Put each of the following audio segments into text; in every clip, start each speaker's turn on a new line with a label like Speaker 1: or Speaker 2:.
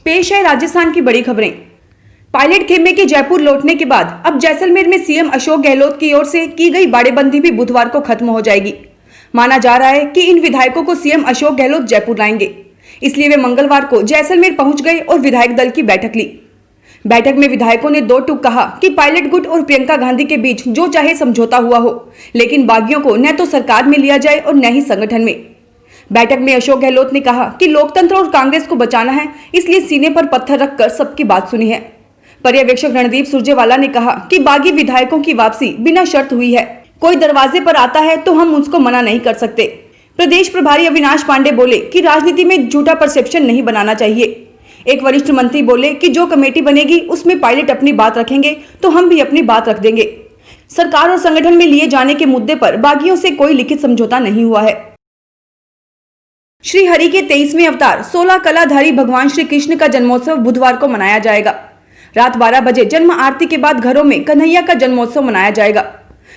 Speaker 1: पेश है राजस्थान की बड़ी खबरें। पायलट खेमे के जयपुर लौटने के बाद अब जैसलमेर में सीएम अशोक गहलोत की ओर से की गई बाड़ेबंदी भी बुधवार को खत्म हो जाएगी। माना जा रहा है कि इन विधायकों को सीएम अशोक गहलोत जयपुर लाएंगे, इसलिए वे मंगलवार को जैसलमेर पहुंच गए और विधायक दल की बैठक ली। बैठक में विधायकों ने दो टूक कहा कि पायलट गुट और प्रियंका गांधी के बीच जो चाहे समझौता हुआ हो, लेकिन बागियों को न तो सरकार में लिया जाए और न ही संगठन में। बैठक में अशोक गहलोत ने कहा कि लोकतंत्र और कांग्रेस को बचाना है, इसलिए सीने पर पत्थर रखकर सबकी बात सुनी है। पर्यवेक्षक रणदीप सुरजेवाला ने कहा कि बागी विधायकों की वापसी बिना शर्त हुई है। कोई दरवाजे पर आता है तो हम उसको मना नहीं कर सकते। प्रदेश प्रभारी अविनाश पांडे बोले कि राजनीति में झूठा परसेप्शन नहीं बनाना चाहिए। एक वरिष्ठ मंत्री बोले कि जो कमेटी बनेगी उसमें पायलट अपनी बात रखेंगे तो हम भी अपनी बात रख देंगे। सरकार और संगठन में लिए जाने के मुद्दे पर बागियों से कोई लिखित समझौता नहीं हुआ है। श्री हरि के 23वें अवतार 16 कलाधारी भगवान श्री कृष्ण का जन्मोत्सव बुधवार को मनाया जाएगा। रात 12 बजे जन्म आरती के बाद घरों में कन्हैया का जन्मोत्सव मनाया जाएगा।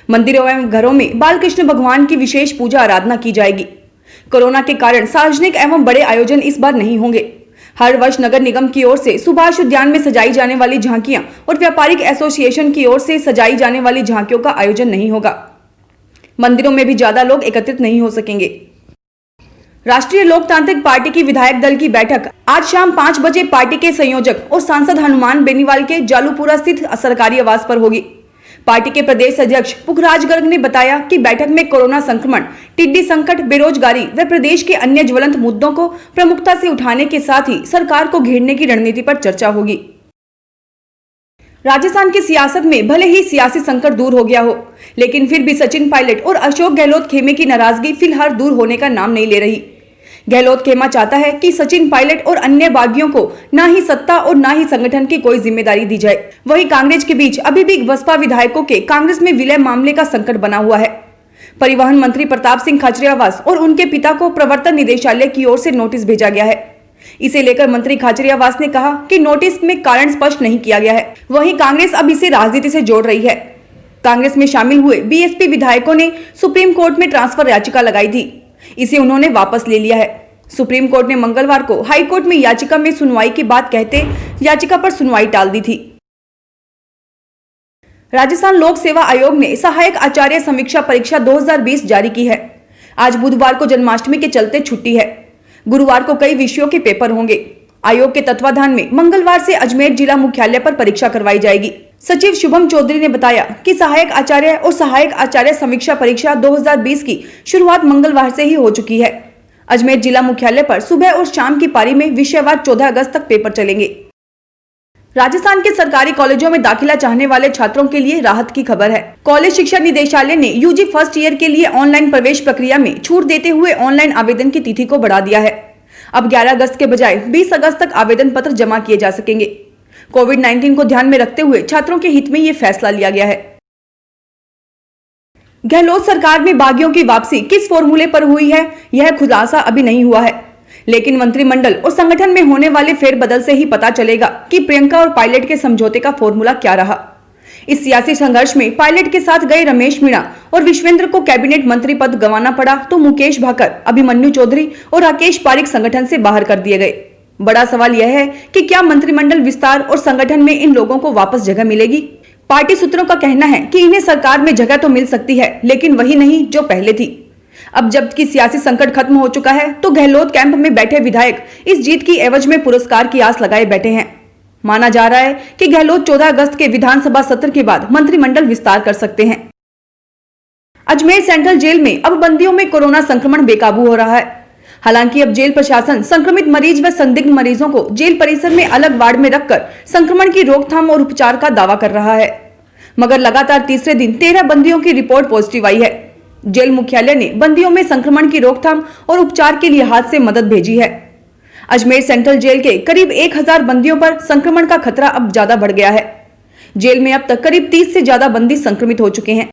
Speaker 1: मंदिरों एवं घरों में बाल कृष्ण भगवान की विशेष पूजा आराधना की जाएगी। कोरोना के कारण सार्वजनिक एवं बड़े आयोजन इस बार नहीं होंगे। हर वर्ष नगर निगम की ओर से सुभाष उद्यान में सजाई जाने वाली झांकियां और व्यापारिक एसोसिएशन की ओर से सजाई जाने वाली झांकियों का आयोजन नहीं होगा। मंदिरों में भी ज्यादा लोग एकत्रित नहीं हो सकेंगे। राष्ट्रीय लोकतांत्रिक पार्टी की विधायक दल की बैठक आज शाम 5 बजे पार्टी के संयोजक और सांसद हनुमान बेनीवाल के जालूपुरा स्थित सरकारी आवास पर होगी। पार्टी के प्रदेश अध्यक्ष पुखराज गर्ग ने बताया कि बैठक में कोरोना संक्रमण, टिड्डी संकट, बेरोजगारी व प्रदेश के अन्य ज्वलंत मुद्दों को प्रमुखता से उठाने के साथ ही सरकार को घेरने की रणनीति पर चर्चा होगी। राजस्थान की सियासत में भले ही सियासी संकट दूर हो गया हो, लेकिन फिर भी सचिन पायलट और अशोक गहलोत खेमे की नाराजगी फिलहाल दूर होने का नाम नहीं ले रही। गहलोत खेमा चाहता है कि सचिन पायलट और अन्य बागियों को ना ही सत्ता और ना ही संगठन की कोई जिम्मेदारी दी जाए। वहीं कांग्रेस के बीच अभी भी बसपा विधायकों के कांग्रेस में विलय मामले का संकट बना हुआ है। परिवहन मंत्री प्रताप सिंह खाचरियावास और उनके पिता को प्रवर्तन निदेशालय की ओर से नोटिस भेजा गया है। इसे लेकर मंत्री खाचरियावास ने कहा कि नोटिस में कारण स्पष्ट नहीं किया गया है। वहीं कांग्रेस अब इसे राजनीति से जोड़ रही है। कांग्रेस में शामिल हुए बीएसपी विधायकों ने सुप्रीम कोर्ट में ट्रांसफर याचिका लगाई थी, इसे उन्होंने वापस ले लिया है। सुप्रीम कोर्ट ने मंगलवार को हाई कोर्ट में याचिका में सुनवाई की बात कहते याचिका पर सुनवाई टाल दी थी। राजस्थान लोक सेवा आयोग ने सहायक आचार्य समीक्षा परीक्षा 2020 जारी की है। आज बुधवार को जन्माष्टमी के चलते छुट्टी है। गुरुवार को कई विषयों के पेपर होंगे। आयोग के तत्वाधान में मंगलवार से अजमेर जिला मुख्यालय पर परीक्षा करवाई जाएगी। सचिव शुभम चौधरी ने बताया कि सहायक आचार्य और सहायक आचार्य समीक्षा परीक्षा 2020 की शुरुआत मंगलवार से ही हो चुकी है। अजमेर जिला मुख्यालय पर सुबह और शाम की पारी में विषयवार 14 अगस्त तक पेपर चलेंगे। राजस्थान के सरकारी कॉलेजों में दाखिला चाहने वाले छात्रों के लिए राहत की खबर है। कॉलेज शिक्षा निदेशालय ने यूजी फर्स्ट ईयर के लिए ऑनलाइन प्रवेश प्रक्रिया में छूट देते हुए ऑनलाइन आवेदन की तिथि को बढ़ा दिया है। अब 11 अगस्त के बजाय 20 अगस्त तक आवेदन पत्र जमा किए जा सकेंगे। कोविड-19 को ध्यान में रखते हुए छात्रों के हित में ये फैसला लिया गया है। गहलोत सरकार में बागियों की वापसी किस फॉर्मूले पर हुई है, यह खुलासा अभी नहीं हुआ है, लेकिन मंत्रिमंडल और संगठन में होने वाले फेरबदल से ही पता चलेगा कि प्रियंका और पायलट के समझौते का फॉर्मूला क्या रहा। इस सियासी संघर्ष में पायलट के साथ गए रमेश मीणा और विश्वेंद्र को कैबिनेट मंत्री पद गंवाना पड़ा, तो मुकेश भाकर, अभिमन्यु चौधरी और राकेश पारिक संगठन से बाहर कर दिए गए। बड़ा सवाल यह है कि क्या मंत्रिमंडल विस्तार और संगठन में इन लोगों को वापस जगह मिलेगी। पार्टी सूत्रों का कहना है कि इन्हें सरकार में जगह तो मिल सकती है, लेकिन वही नहीं जो पहले थी। अब जबकि सियासी संकट खत्म हो चुका है, तो गहलोत कैंप में बैठे विधायक इस जीत की एवज में पुरस्कार की आस लगाए बैठे हैं। माना जा रहा है कि गहलोत 14 अगस्त के विधानसभा सत्र के बाद मंत्रिमंडल विस्तार कर सकते हैं। अजमेर सेंट्रल जेल में अब बंदियों में कोरोना संक्रमण बेकाबू हो रहा है। हालांकि अब जेल प्रशासन संक्रमित मरीज व संदिग्ध मरीजों को जेल परिसर में अलग वार्ड में रखकर संक्रमण की रोकथाम और उपचार का दावा कर रहा है, मगर लगातार तीसरे दिन 13 बंदियों की रिपोर्ट पॉजिटिव आई है। जेल मुख्यालय ने बंदियों में संक्रमण की रोकथाम और उपचार के लिहाज से मदद भेजी है। अजमेर सेंट्रल जेल के करीब 1000 बंदियों पर संक्रमण का खतरा अब ज्यादा बढ़ गया है। जेल में अब तक करीब 30 से ज्यादा बंदी संक्रमित हो चुके हैं।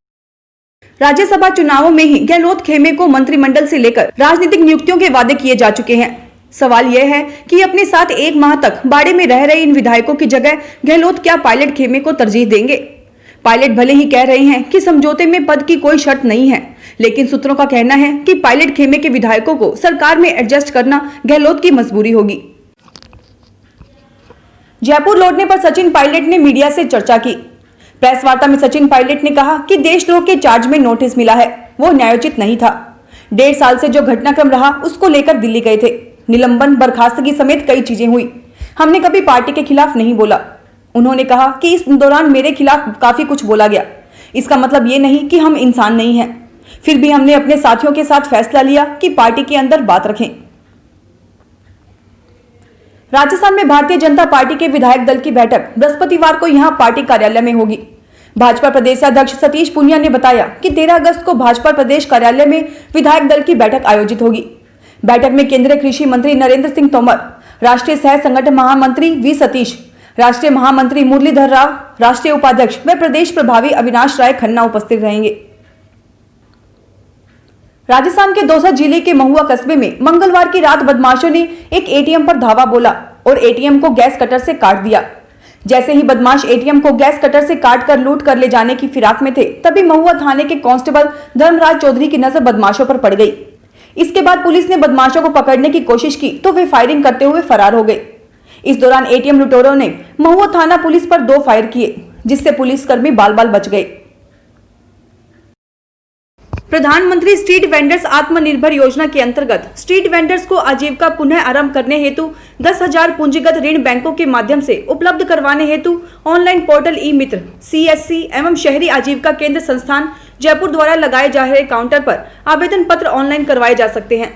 Speaker 1: राज्यसभा चुनावों में ही गहलोत खेमे को मंत्रिमंडल से लेकर राजनीतिक नियुक्तियों के वादे किए जा चुके हैं। सवाल यह है कि अपने साथ 1 माह तक बाड़े में रह रहे इन विधायकों की जगह गहलोत क्या पायलट खेमे को तरजीह देंगे। पायलट भले ही कह रहे हैं कि समझौते में पद की कोई शर्त नहीं है, लेकिन सूत्रों का कहना है कि पायलट खेमे के विधायकों को सरकार में एडजस्ट करना गहलोत की मजबूरी होगी। जयपुर लौटने पर सचिन पायलट ने मीडिया से चर्चा की। प्रेस वार्ता में सचिन पायलट ने कहा कि देशद्रोह के चार्ज में नोटिस मिला है, वो न्यायोचित नहीं था। 1.5 साल से जो घटनाक्रम रहा उसको लेकर दिल्ली गए थे। निलंबन, बर्खास्तगी समेत कई चीजें हुई। हमने कभी पार्टी के खिलाफ नहीं बोला। उन्होंने कहा कि इस दौरान मेरे खिलाफ काफी कुछ बोला गया। इसका मतलब ये नहीं कि हम इंसान नहीं हैं। फिर भी हमने अपने साथियों के साथ फैसला लिया कि पार्टी के अंदर बात रखें। राजस्थान में भारतीय जनता पार्टी के विधायक दल की बैठक बृहस्पतिवार को यहां पार्टी कार्यालय में होगी। भाजपा प्रदेशाध्यक्ष सतीश पूनिया ने बताया कि 13 अगस्त को भाजपा प्रदेश कार्यालय में विधायक दल की बैठक आयोजित होगी। बैठक में केंद्रीय कृषि मंत्री नरेंद्र सिंह तोमर, राष्ट्रीय सह संगठन महामंत्री वी सतीश, राष्ट्रीय महामंत्री मुरलीधर राव, राष्ट्रीय उपाध्यक्ष व प्रदेश प्रभारी अविनाश राय खन्ना उपस्थित रहेंगे। राजस्थान के दौसा जिले के महुआ कस्बे में मंगलवार की रात बदमाशों ने एक एटीएम पर धावा बोला और एटीएम को गैस कटर से काट दिया। जैसे ही बदमाश एटीएम को गैस कटर से काटकर लूट कर ले जाने की फिराक में थे, तभी महुआ थाने के कांस्टेबल धर्मराज चौधरी की नजर बदमाशों पर पड़ गई। इसके बाद पुलिस ने बदमाशों को पकड़ने की कोशिश की तो वे फायरिंग करते हुए फरार हो गए। इस दौरान एटीएम लुटेरों ने महुआ थाना पुलिस पर 2 फायर किए, जिससे पुलिसकर्मी बाल बाल बच गए। प्रधानमंत्री स्ट्रीट वेंडर्स आत्मनिर्भर योजना के अंतर्गत स्ट्रीट वेंडर्स को आजीविका पुनः आरंभ करने हेतु 10,000 पूंजीगत ऋण बैंकों के माध्यम से उपलब्ध करवाने हेतु ऑनलाइन पोर्टल ई मित्र CSC एवं शहरी आजीविका केंद्र संस्थान जयपुर द्वारा लगाए जा रहे काउंटर पर आवेदन पत्र ऑनलाइन करवाए जा सकते हैं।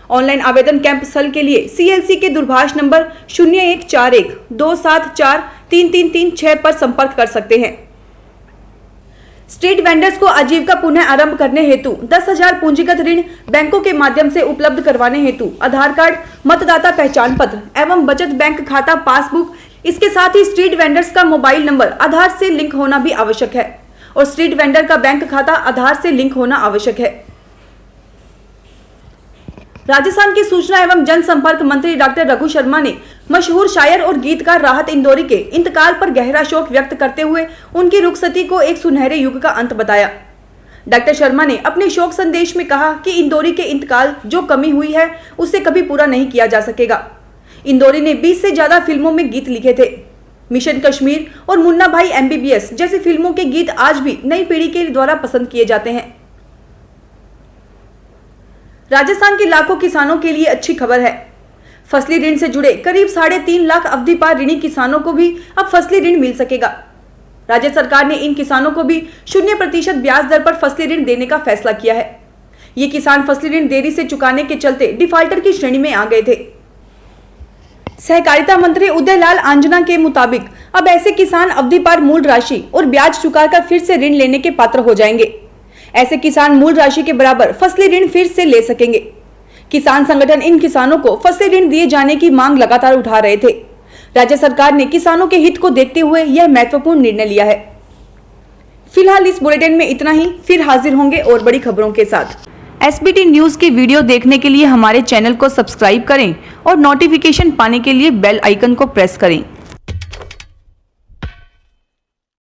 Speaker 1: ऑनलाइन आवेदन कैंप स्थल के लिए CLC के दूरभाष नंबर 0141 274 3336 पर संपर्क कर सकते हैं। स्ट्रीट वेंडर्स को आजीविका पुनः आरंभ करने हेतु 10,000 पूंजीगत ऋण बैंकों के माध्यम से उपलब्ध करवाने हेतु आधार कार्ड, मतदाता पहचान पत्र एवं बचत बैंक खाता पासबुक, इसके साथ ही स्ट्रीट वेंडर्स का मोबाइल नंबर आधार से लिंक होना भी आवश्यक है और स्ट्रीट वेंडर का बैंक खाता आधार से लिंक होना आवश्यक है। राजस्थान के सूचना एवं जनसंपर्क मंत्री डॉक्टर रघु शर्मा ने मशहूर शायर और गीतकार राहत इंदौरी के इंतकाल पर गहरा शोक व्यक्त करते हुए उनकी रुखसती को एक सुनहरे युग का अंत बताया। डॉक्टर शर्मा ने अपने शोक संदेश में कहा कि इंदौरी के इंतकाल जो कमी हुई है उसे कभी पूरा नहीं किया जा सकेगा। इंदौरी ने 20 से ज्यादा फिल्मों में गीत लिखे थे। मिशन कश्मीर और मुन्ना भाई MBBS जैसी फिल्मों के गीत आज भी नई पीढ़ी के द्वारा पसंद किए जाते हैं। राजस्थान के लाखों किसानों के लिए अच्छी खबर है। फसली ऋण से जुड़े करीब 3.5 लाख अवधि पार ऋणी किसानों को भी अब फसली ऋण मिल सकेगा। राज्य सरकार ने इन किसानों को भी 0% ब्याज दर पर फसली ऋण देने का फैसला किया है। ये किसान फसली ऋण देरी से चुकाने के चलते डिफाल्टर की श्रेणी में आ गए थे। सहकारिता मंत्री उदयलाल आंजना के मुताबिक अब ऐसे किसान अवधि पार मूल राशि और ब्याज चुकाकर फिर से ऋण लेने के पात्र हो जाएंगे। ऐसे किसान मूल राशि के बराबर फसली ऋण फिर से ले सकेंगे। किसान संगठन इन किसानों को फसली ऋण दिए जाने की मांग लगातार उठा रहे थे। राज्य सरकार ने किसानों के हित को देखते हुए यह महत्वपूर्ण निर्णय लिया है। फिलहाल इस बुलेटिन में इतना ही, फिर हाजिर होंगे और बड़ी खबरों के साथ। SBT न्यूज की वीडियो देखने के लिए हमारे चैनल को सब्सक्राइब करें और नोटिफिकेशन पाने के लिए बेल आइकन को प्रेस करें।